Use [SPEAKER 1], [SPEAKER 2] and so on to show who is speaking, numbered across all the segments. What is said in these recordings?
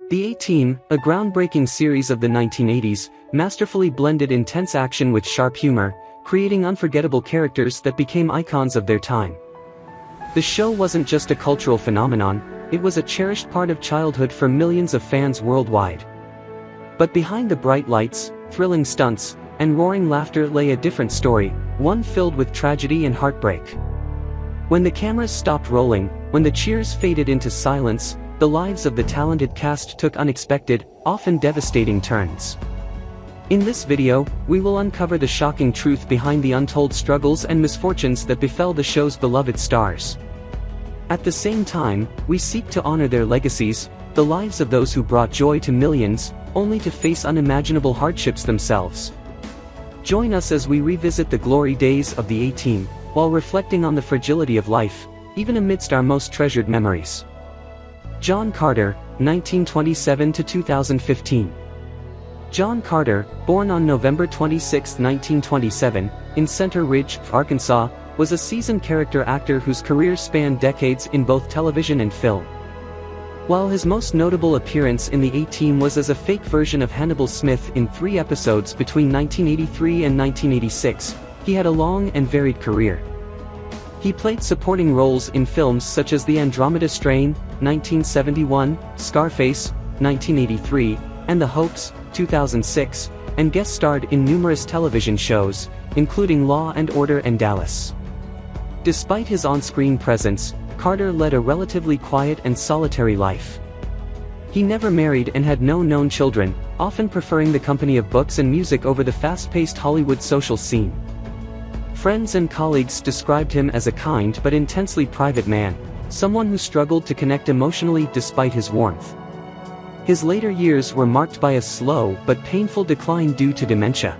[SPEAKER 1] The A-Team, a groundbreaking series of the 1980s, masterfully blended intense action with sharp humor, creating unforgettable characters that became icons of their time. The show wasn't just a cultural phenomenon, it was a cherished part of childhood for millions of fans worldwide. But behind the bright lights, thrilling stunts, and roaring laughter lay a different story, one filled with tragedy and heartbreak. When the cameras stopped rolling, when the cheers faded into silence, the lives of the talented cast took unexpected, often devastating turns. In this video, we will uncover the shocking truth behind the untold struggles and misfortunes that befell the show's beloved stars. At the same time, we seek to honor their legacies, the lives of those who brought joy to millions, only to face unimaginable hardships themselves. Join us as we revisit the glory days of the A-Team, while reflecting on the fragility of life, even amidst our most treasured memories. John Carter, 1927 to 2015. John Carter, born on November 26, 1927, in Center Ridge, Arkansas, was a seasoned character actor whose career spanned decades in both television and film. While his most notable appearance in the A-Team was as a fake version of Hannibal Smith in 3 episodes between 1983 and 1986, he had a long and varied career. He played supporting roles in films such as The Andromeda Strain, 1971, Scarface, 1983, and The Hoax, 2006, and guest starred in numerous television shows, including Law and Order and Dallas. Despite his on-screen presence, Carter led a relatively quiet and solitary life. He never married and had no known children, often preferring the company of books and music over the fast-paced Hollywood social scene. Friends and colleagues described him as a kind but intensely private man, someone who struggled to connect emotionally despite his warmth. His later years were marked by a slow but painful decline due to dementia.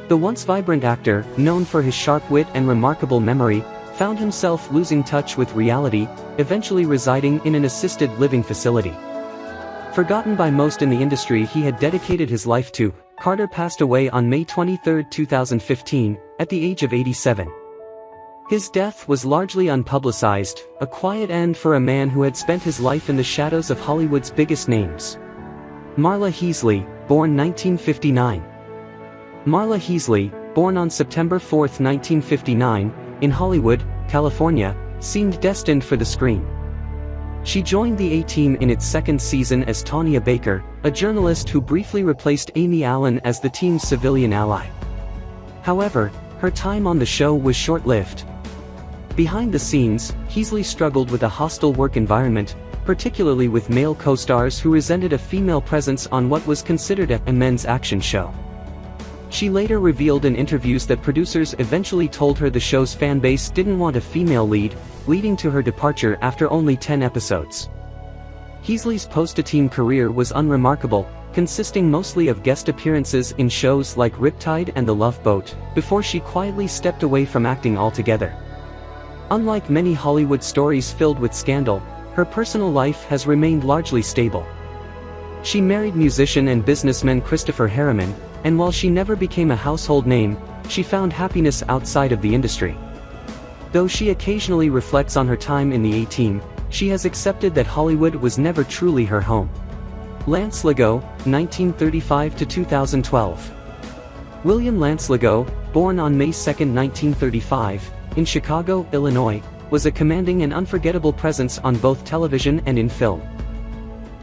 [SPEAKER 1] The once vibrant actor, known for his sharp wit and remarkable memory, found himself losing touch with reality, eventually residing in an assisted living facility. Forgotten by most in the industry he had dedicated his life to, Carter passed away on May 23, 2015, at the age of 87. His death was largely unpublicized, a quiet end for a man who had spent his life in the shadows of Hollywood's biggest names. Marla Heasley, born 1959. Marla Heasley, born on September 4, 1959, in Hollywood, California, seemed destined for the screen. She joined the A-Team in its second season as Tanya Baker, a journalist who briefly replaced Amy Allen as the team's civilian ally. However, her time on the show was short-lived. Behind the scenes, Heasley struggled with a hostile work environment, particularly with male co-stars who resented a female presence on what was considered a men's action show. She later revealed in interviews that producers eventually told her the show's fanbase didn't want a female lead, leading to her departure after only 10 episodes. Heasley's post-A-Team career was unremarkable, consisting mostly of guest appearances in shows like Riptide and The Love Boat, before she quietly stepped away from acting altogether. Unlike many Hollywood stories filled with scandal, her personal life has remained largely stable. She married musician and businessman Christopher Harriman, and while she never became a household name, she found happiness outside of the industry. Though she occasionally reflects on her time in the A-Team, she has accepted that Hollywood was never truly her home. Lance LeGault, 1935 to 2012. William Lance LeGault, born on May 2, 1935, in Chicago, Illinois, was a commanding and unforgettable presence on both television and in film.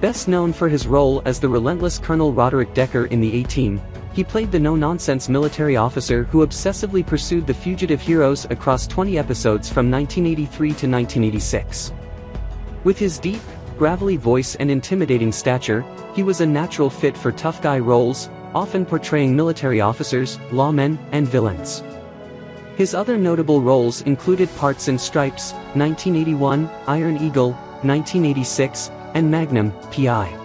[SPEAKER 1] Best known for his role as the relentless Colonel Roderick Decker in the A-Team, he played the no-nonsense military officer who obsessively pursued the fugitive heroes across 20 episodes from 1983 to 1986. With his deep, gravelly voice and intimidating stature, he was a natural fit for tough guy roles, often portraying military officers, lawmen, and villains. His other notable roles included parts in Stripes, 1981, Iron Eagle, 1986, and Magnum, P.I.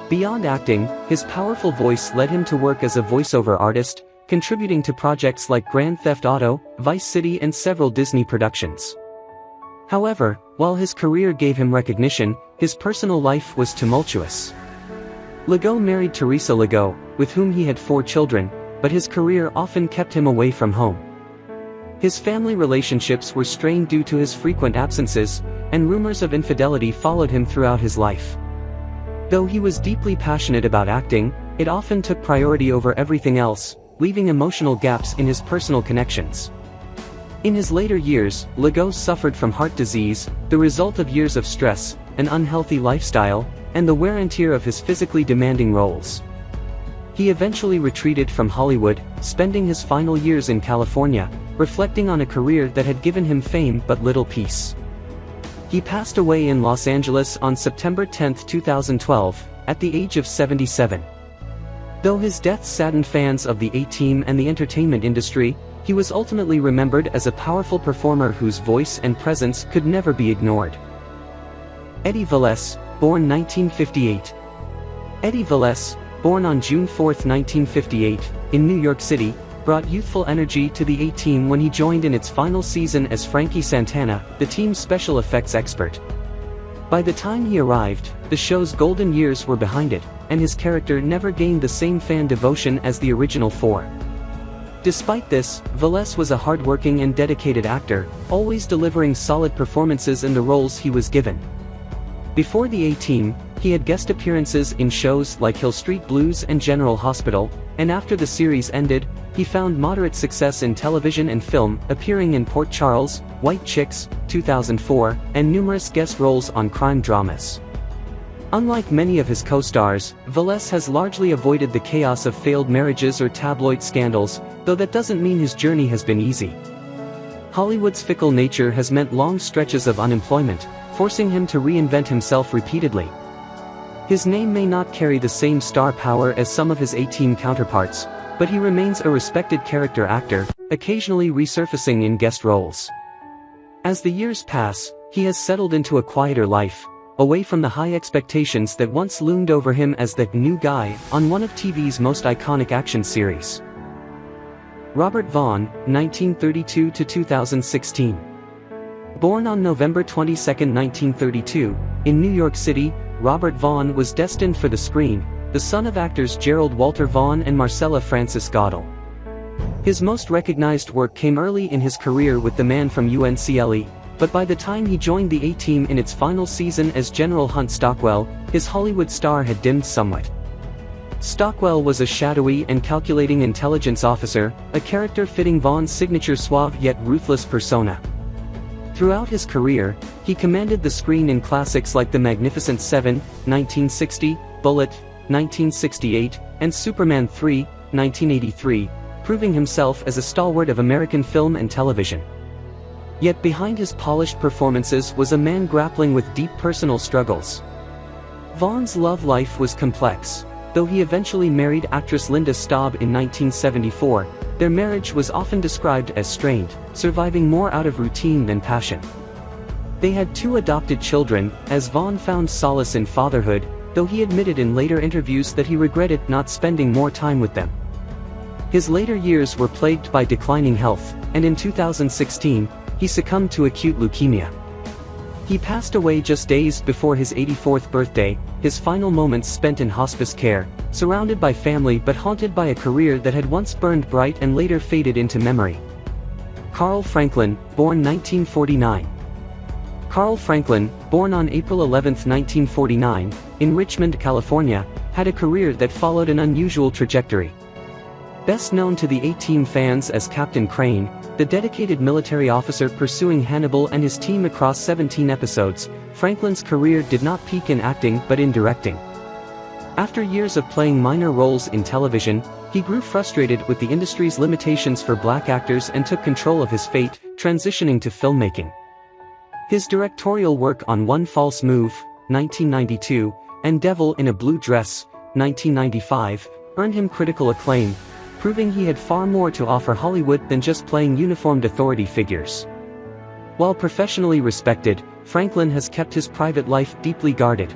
[SPEAKER 1] Beyond acting, his powerful voice led him to work as a voiceover artist, contributing to projects like Grand Theft Auto, Vice City and several Disney productions. However, while his career gave him recognition, his personal life was tumultuous. LeGault married Teresa LeGault, with whom he had 4 children, but his career often kept him away from home. His family relationships were strained due to his frequent absences, and rumors of infidelity followed him throughout his life. Though he was deeply passionate about acting, it often took priority over everything else, leaving emotional gaps in his personal connections. In his later years, LeGault suffered from heart disease, the result of years of stress, an unhealthy lifestyle, and the wear and tear of his physically demanding roles. He eventually retreated from Hollywood, spending his final years in California, reflecting on a career that had given him fame but little peace. He passed away in Los Angeles on September 10, 2012, at the age of 77. Though his death saddened fans of the A-Team and the entertainment industry, he was ultimately remembered as a powerful performer whose voice and presence could never be ignored. Eddie Velez, born 1958. Eddie Velez, born on June 4, 1958, in New York City, brought youthful energy to the A-Team when he joined in its final season as Frankie Santana, the team's special effects expert. By the time he arrived, the show's golden years were behind it, and his character never gained the same fan devotion as the original four. Despite this, Velez was a hard-working and dedicated actor, always delivering solid performances in the roles he was given. Before the A-Team, he had guest appearances in shows like Hill Street Blues and General Hospital, and after the series ended, he found moderate success in television and film, appearing in Port Charles, White Chicks, 2004, and numerous guest roles on crime dramas. Unlike many of his co-stars, Velez has largely avoided the chaos of failed marriages or tabloid scandals, though that doesn't mean his journey has been easy. Hollywood's fickle nature has meant long stretches of unemployment, forcing him to reinvent himself repeatedly. His name may not carry the same star power as some of his A-Team counterparts, but he remains a respected character actor, occasionally resurfacing in guest roles. As the years pass, he has settled into a quieter life, away from the high expectations that once loomed over him as the new guy on one of TV's most iconic action series. Robert Vaughn, 1932 to 2016. Born on November 22, 1932, in New York City, Robert Vaughn was destined for the screen, the son of actors Gerald Walter Vaughn and Marcella Frances Goddell. His most recognized work came early in his career with The Man from UNCLE, but by the time he joined the A-Team in its final season as General Hunt Stockwell, his Hollywood star had dimmed somewhat. Stockwell was a shadowy and calculating intelligence officer, a character fitting Vaughn's signature suave yet ruthless persona. Throughout his career, he commanded the screen in classics like The Magnificent Seven, 1960, Bullitt, 1968, and Superman 3, 1983, proving himself as a stalwart of American film and television. Yet behind his polished performances was a man grappling with deep personal struggles. Vaughn's love life was complex. Though he eventually married actress Linda Staub in 1974, their marriage was often described as strained, surviving more out of routine than passion. They had 2 adopted children, as Vaughn found solace in fatherhood, though he admitted in later interviews that he regretted not spending more time with them. His later years were plagued by declining health, and in 2016, he succumbed to acute leukemia. He passed away just days before his 84th birthday, his final moments spent in hospice care, surrounded by family but haunted by a career that had once burned bright and later faded into memory. Carl Franklin, born 1949. Carl Franklin, born on April 11, 1949, in Richmond, California, had a career that followed an unusual trajectory. Best known to the A-Team fans as Captain Crane, the dedicated military officer pursuing Hannibal and his team across 17 episodes, Franklin's career did not peak in acting but in directing. After years of playing minor roles in television, he grew frustrated with the industry's limitations for black actors and took control of his fate, transitioning to filmmaking. His directorial work on One False Move, 1992, and Devil in a Blue Dress, 1995, earned him critical acclaim, proving he had far more to offer Hollywood than just playing uniformed authority figures. While professionally respected, Franklin has kept his private life deeply guarded.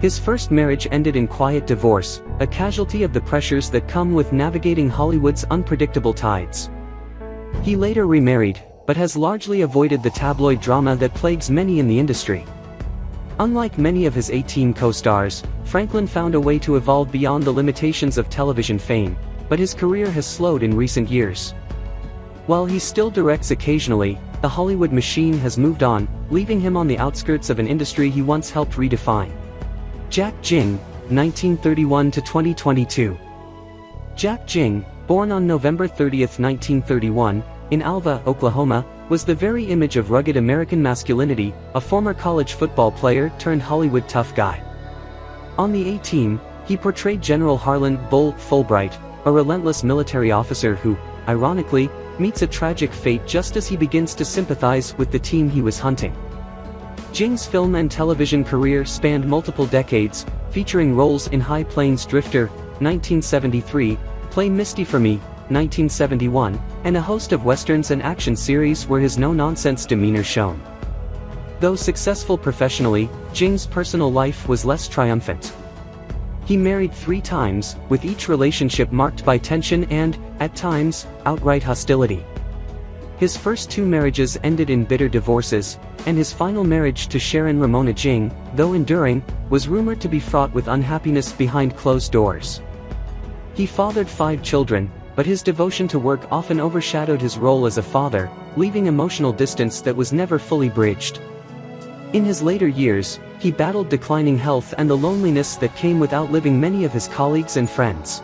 [SPEAKER 1] His first marriage ended in quiet divorce, a casualty of the pressures that come with navigating Hollywood's unpredictable tides. He later remarried, but has largely avoided the tabloid drama that plagues many in the industry. Unlike many of his A-Team co-stars, Franklin found a way to evolve beyond the limitations of television fame, but his career has slowed in recent years. While he still directs occasionally, the Hollywood machine has moved on, leaving him on the outskirts of an industry he once helped redefine. Jack Ging, 1931 to 2022. Jack Ging, born on November 30, 1931, in Alva, Oklahoma, was the very image of rugged American masculinity, a former college football player turned Hollywood tough guy. On the A-Team, he portrayed General Harlan "Bull" Fulbright, a relentless military officer who, ironically, meets a tragic fate just as he begins to sympathize with the team he was hunting. Ging's film and television career spanned multiple decades, featuring roles in High Plains Drifter, 1973, Play Misty for Me, 1971, and a host of westerns and action series where his no-nonsense demeanor shone. Though successful professionally, Ging's personal life was less triumphant. He married 3 times, with each relationship marked by tension and, at times, outright hostility. His first 2 marriages ended in bitter divorces, and his final marriage to Sharon Ramona Ging, though enduring, was rumored to be fraught with unhappiness behind closed doors. He fathered 5 children, but his devotion to work often overshadowed his role as a father, leaving emotional distance that was never fully bridged. In his later years, he battled declining health and the loneliness that came with outliving many of his colleagues and friends.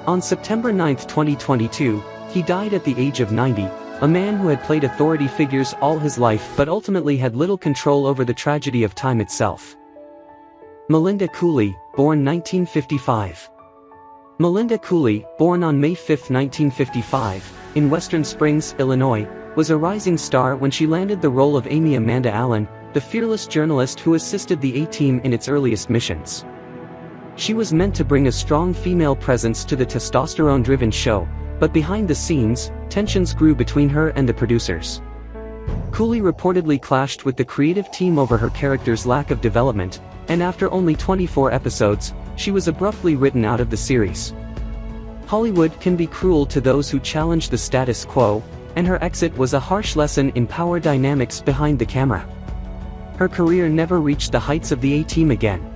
[SPEAKER 1] On September 9, 2022, he died at the age of 90, a man who had played authority figures all his life but ultimately had little control over the tragedy of time itself. Melinda Culea, born 1955. Melinda Culea, born on May 5, 1955, in Western Springs, Illinois, was a rising star when she landed the role of Amy Amanda Allen, the fearless journalist who assisted the A-Team in its earliest missions. She was meant to bring a strong female presence to the testosterone-driven show, but behind the scenes, tensions grew between her and the producers. Culea reportedly clashed with the creative team over her character's lack of development, and after only 24 episodes, she was abruptly written out of the series. Hollywood can be cruel to those who challenge the status quo, and her exit was a harsh lesson in power dynamics behind the camera. Her career never reached the heights of the A-Team again.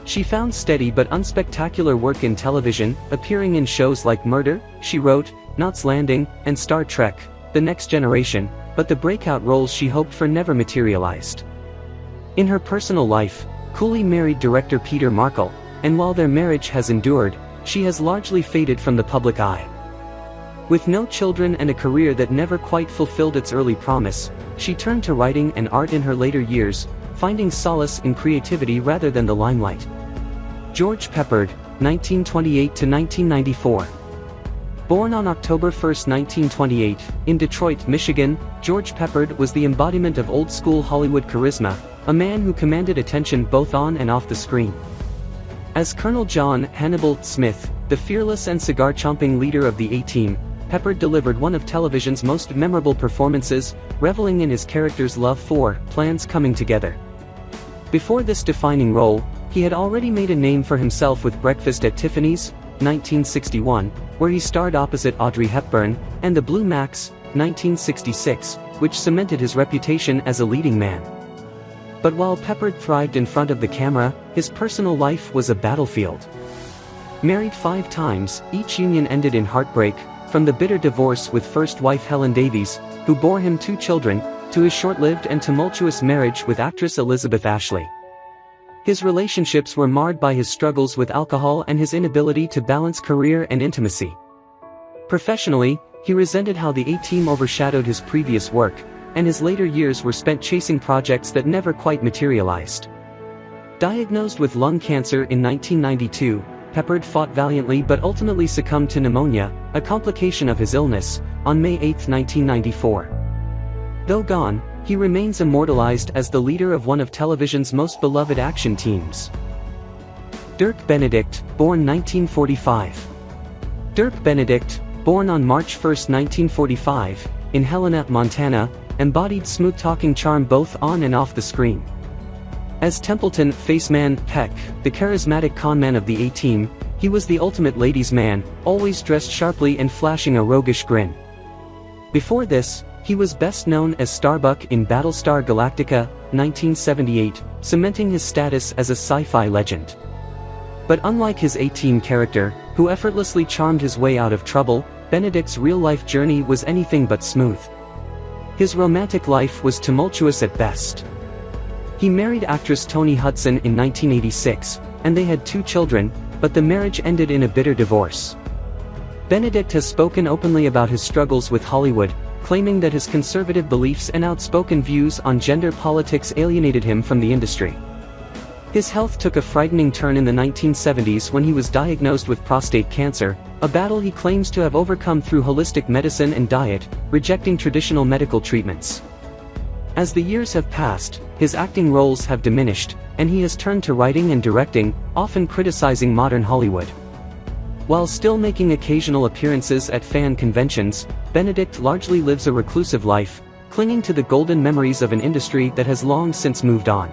[SPEAKER 1] She found steady but unspectacular work in television, appearing in shows like Murder, She Wrote, Knots Landing, and Star Trek: The Next Generation, but the breakout roles she hoped for never materialized. In her personal life, Culea married director Peter Markle, and while their marriage has endured, she has largely faded from the public eye. With no children and a career that never quite fulfilled its early promise, she turned to writing and art in her later years, finding solace in creativity rather than the limelight. George Peppard, 1928 to 1994. Born on October 1, 1928, in Detroit, Michigan, George Peppard was the embodiment of old-school Hollywood charisma, a man who commanded attention both on and off the screen. As Colonel John Hannibal Smith, the fearless and cigar-chomping leader of the A-Team, Peppard delivered one of television's most memorable performances, reveling in his character's love for plans coming together. Before this defining role, he had already made a name for himself with Breakfast at Tiffany's, 1961, where he starred opposite Audrey Hepburn, and The Blue Max, 1966, which cemented his reputation as a leading man. But while Peppard thrived in front of the camera, his personal life was a battlefield. Married 5 times, each union ended in heartbreak, from the bitter divorce with first wife Helen Davies, who bore him 2 children, to his short-lived and tumultuous marriage with actress Elizabeth Ashley. His relationships were marred by his struggles with alcohol and his inability to balance career and intimacy. Professionally, he resented how the A-Team overshadowed his previous work, and his later years were spent chasing projects that never quite materialized. Diagnosed with lung cancer in 1992, Peppard fought valiantly but ultimately succumbed to pneumonia, a complication of his illness, on May 8, 1994. Though gone, he remains immortalized as the leader of one of television's most beloved action teams. Dirk Benedict, born 1945. Dirk Benedict, born on March 1, 1945, in Helena, Montana, embodied smooth-talking charm both on and off the screen. As Templeton Faceman Peck, the charismatic conman of the A-Team, he was the ultimate ladies' man, always dressed sharply and flashing a roguish grin. Before this, he was best known as Starbuck in Battlestar Galactica, 1978, cementing his status as a sci-fi legend. But unlike his A-Team character, who effortlessly charmed his way out of trouble, Benedict's real-life journey was anything but smooth. His romantic life was tumultuous at best. He married actress Toni Hudson in 1986, and they had 2 children, but the marriage ended in a bitter divorce. Benedict has spoken openly about his struggles with Hollywood, claiming that his conservative beliefs and outspoken views on gender politics alienated him from the industry. His health took a frightening turn in the 1970s when he was diagnosed with prostate cancer, a battle he claims to have overcome through holistic medicine and diet, rejecting traditional medical treatments. As the years have passed, his acting roles have diminished, and he has turned to writing and directing, often criticizing modern Hollywood. While still making occasional appearances at fan conventions, Benedict largely lives a reclusive life, clinging to the golden memories of an industry that has long since moved on.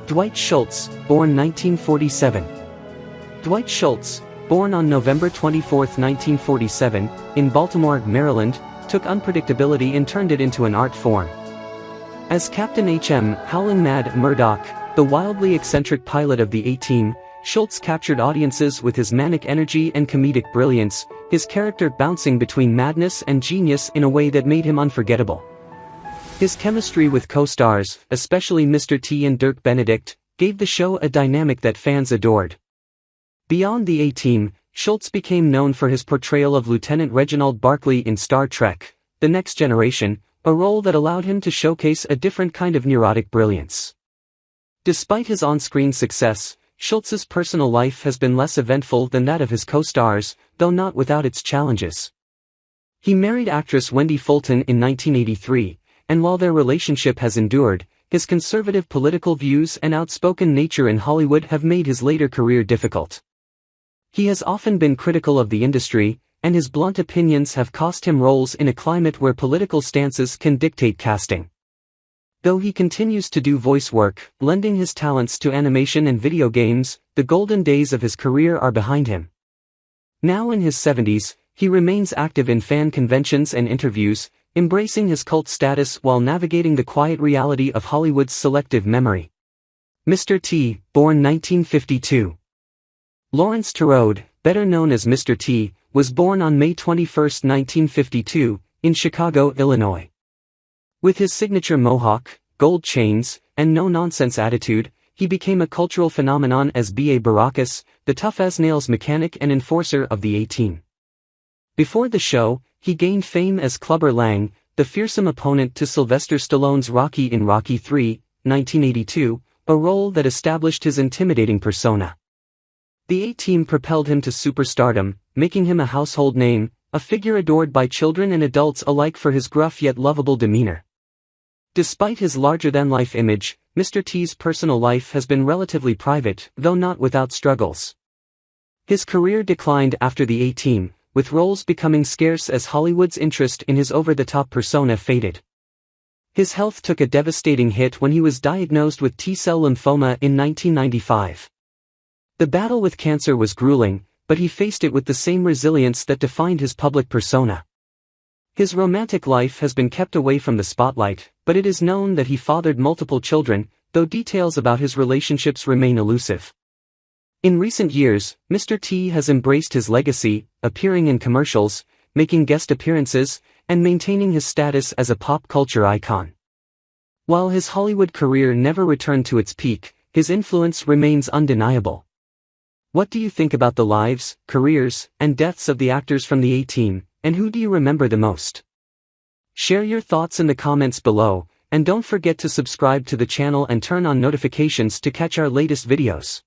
[SPEAKER 1] Dwight Schultz, born 1947. Dwight Schultz, born on November 24, 1947, in Baltimore, Maryland, took unpredictability and turned it into an art form. As Captain H.M. Howling Mad Murdoch, the wildly eccentric pilot of the A-Team, Schultz captured audiences with his manic energy and comedic brilliance, his character bouncing between madness and genius in a way that made him unforgettable. His chemistry with co-stars, especially Mr. T and Dirk Benedict, gave the show a dynamic that fans adored. Beyond the A-Team, Schultz became known for his portrayal of Lieutenant Reginald Barclay in Star Trek: The Next Generation, a role that allowed him to showcase a different kind of neurotic brilliance. Despite his on-screen success, Schultz's personal life has been less eventful than that of his co-stars, though not without its challenges. He married actress Wendy Fulton in 1983, and while their relationship has endured, his conservative political views and outspoken nature in Hollywood have made his later career difficult. He has often been critical of the industry, and his blunt opinions have cost him roles in a climate where political stances can dictate casting. Though he continues to do voice work, lending his talents to animation and video games, the golden days of his career are behind him. Now in his 70s, he remains active in fan conventions and interviews, embracing his cult status while navigating the quiet reality of Hollywood's selective memory. Mr. T, born 1952. Lawrence Terode, better known as Mr. T, was born on May 21, 1952, in Chicago, Illinois. With his signature mohawk, gold chains, and no-nonsense attitude, he became a cultural phenomenon as B.A. Baracus, the tough-as-nails mechanic and enforcer of the A-Team. Before the show, he gained fame as Clubber Lang, the fearsome opponent to Sylvester Stallone's Rocky in Rocky III, 1982, a role that established his intimidating persona. The A-Team propelled him to superstardom, making him a household name, a figure adored by children and adults alike for his gruff yet lovable demeanor. Despite his larger-than-life image, Mr. T's personal life has been relatively private, though not without struggles. His career declined after the A-Team, with roles becoming scarce as Hollywood's interest in his over-the-top persona faded. His health took a devastating hit when he was diagnosed with T-cell lymphoma in 1995. The battle with cancer was grueling, but he faced it with the same resilience that defined his public persona. His romantic life has been kept away from the spotlight, but it is known that he fathered multiple children, though details about his relationships remain elusive. In recent years, Mr. T has embraced his legacy, appearing in commercials, making guest appearances, and maintaining his status as a pop culture icon. While his Hollywood career never returned to its peak, his influence remains undeniable. What do you think about the lives, careers, and deaths of the actors from the A-Team, and who do you remember the most? Share your thoughts in the comments below, and don't forget to subscribe to the channel and turn on notifications to catch our latest videos.